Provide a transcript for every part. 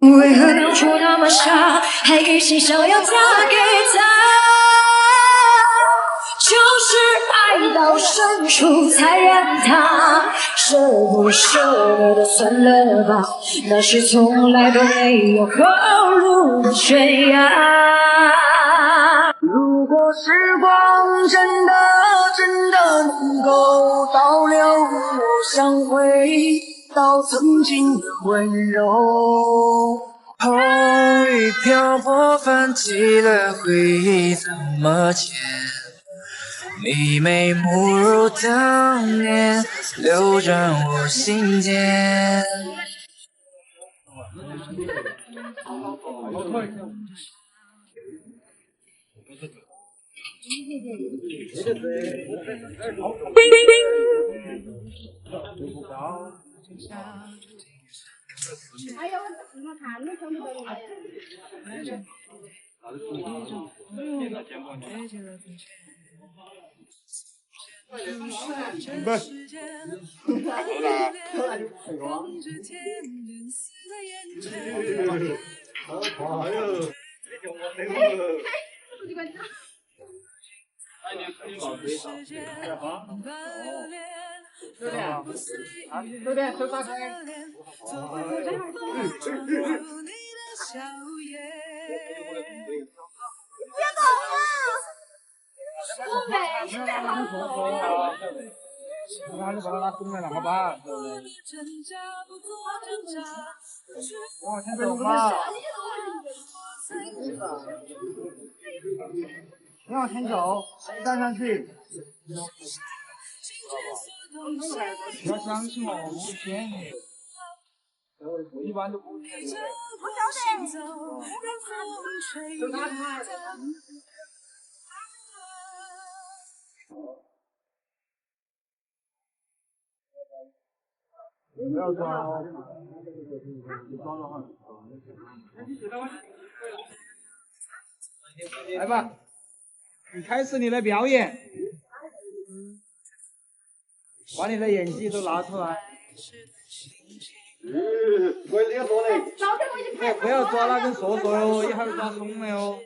为何当初那么傻，还一心想要嫁给他？就是爱到深处才认他，舍不舍得都算了吧，那是从来都没有后路的悬崖。如果时光真的能够倒流，我想回到曾经的温柔。风雨漂泊，泛起了回忆，怎么剪？你眉目如当年，流转我心间。哎呀，我怎么看都看不到了。对的，手打开。别动了！我没事。那你把它拿手来了，好吧？往前走吧。你往前走，站上去。要相信我，我不骗你。一般都不骗你。我晓得。手打开。不要抓哦！你抓的话，来吧，你开始你的表演，把你的演技都拿出来。我这个说嘞，哎，不要抓那根索索哟，一会儿抓松了哟。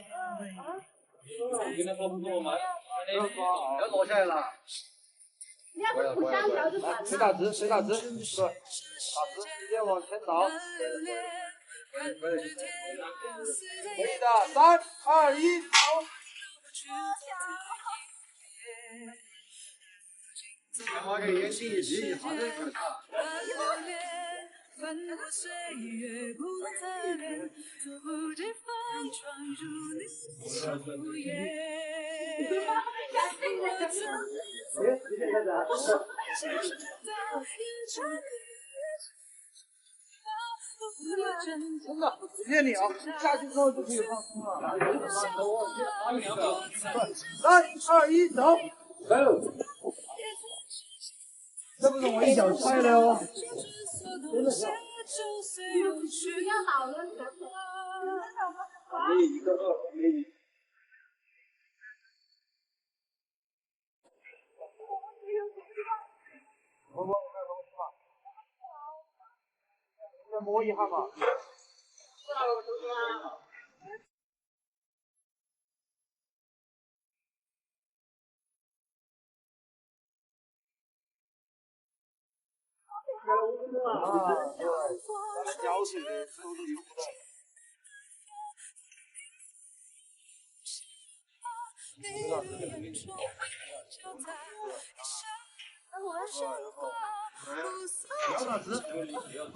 今天抓不住吗？不要抓啊！要落下来了。你要是不想跳就算了。水打直，对，打直，直接往前倒。可以的，3、2、1，走。干嘛给眼睛一闭，一下子就看了。翻过岁月，不再恋，猝不及防闯入你的笑颜。我曾真的，骗你啊！下去之后就可以放松了。3、2、1，走。这不是我一脚踹的哦。真的是。要倒了，一个2，没。摸摸那东西吧，再摸一下吧。啊，对，咱们脚趾的速度就不对。不要打直，对。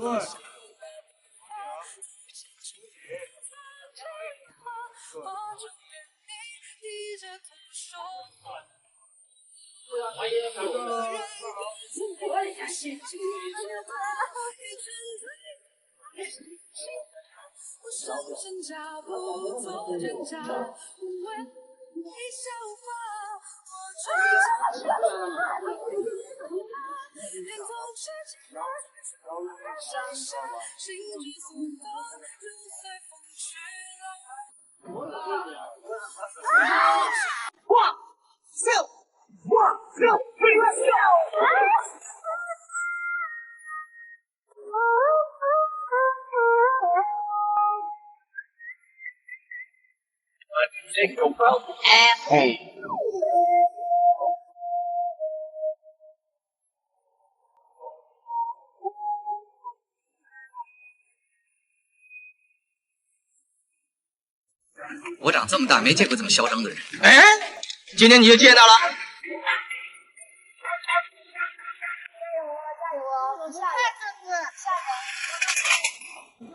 我手挣扎，不做挣扎，不为你效法，我追着连同世界上下，心之所向，如随风去了。哎。我长这么大没见过这么嚣张的人。哎，今天你就见到了。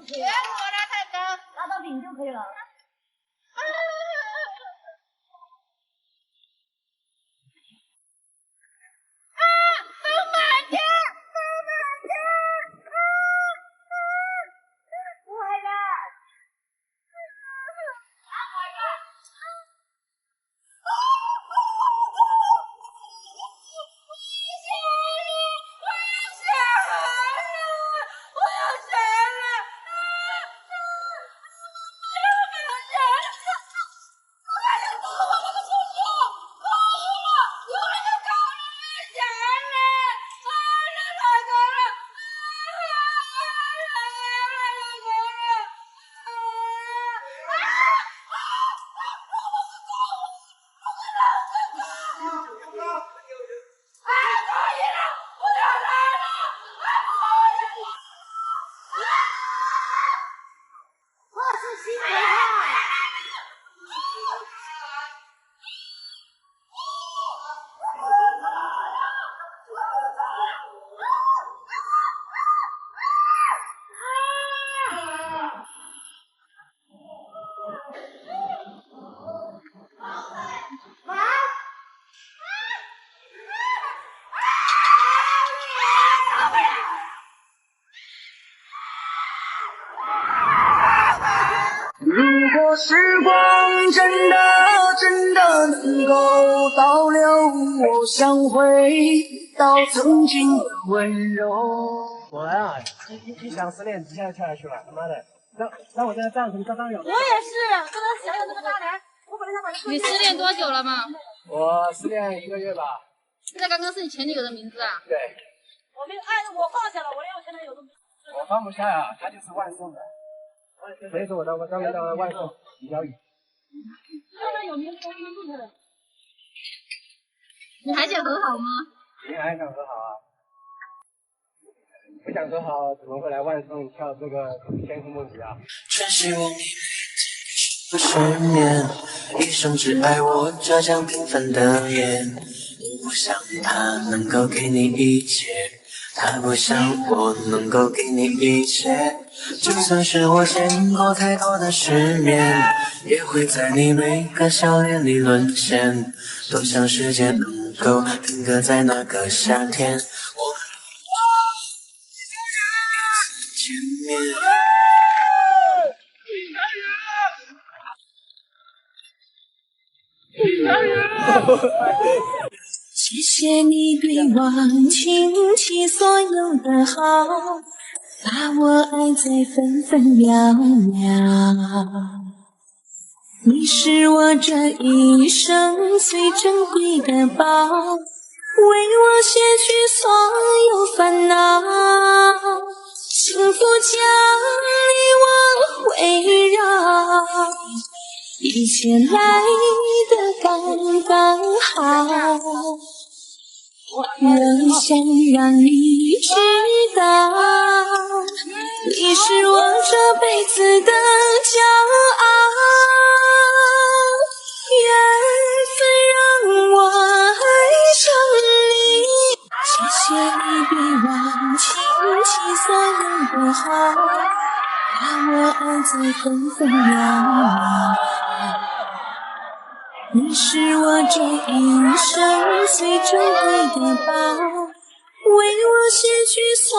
别躲了，太高，拿到顶就可以了。风满天，风满天！Oh my god！ Oh my god！ 如果时光真的能够倒流，我想回到曾经的温柔。果然啊，一想失恋，一下就跳下去了，他妈的！让我在这站着，你刚刚有。我也是，刚刚想想这个大男，我本来想把你失恋多久了吗？我失恋1个月吧。那刚刚是你前女友的名字啊？对。我没有，我放下了，我连我前男友都没。我放不下呀，他就是万送的，所以说我专门到万送比较远。前男友名字都没录下来。你还想和好吗？你还想和好啊？不想和好，怎么会来万送跳这个天空梦比啊？真希望你不失眠，一生只爱我这张平凡的脸。我不想他能够给你一切，他不想我能够给你一切。就算是我见过太多的世面，也会在你每个笑脸里沦陷。多想时间能够定格在那个夏天，我们见面。谢谢你对忘情起所有的好，把我爱在分分秒秒。你是我这一生最珍贵的宝，为我卸去所有烦恼，幸福将你我围绕，一切来得刚刚好。我想让你知道，你是我这辈子的骄傲，缘分让我爱上你。谢谢你对忘情起所有的好，把我爱在分分秒秒。你是我这一生最珍贵的宝，为我卸去所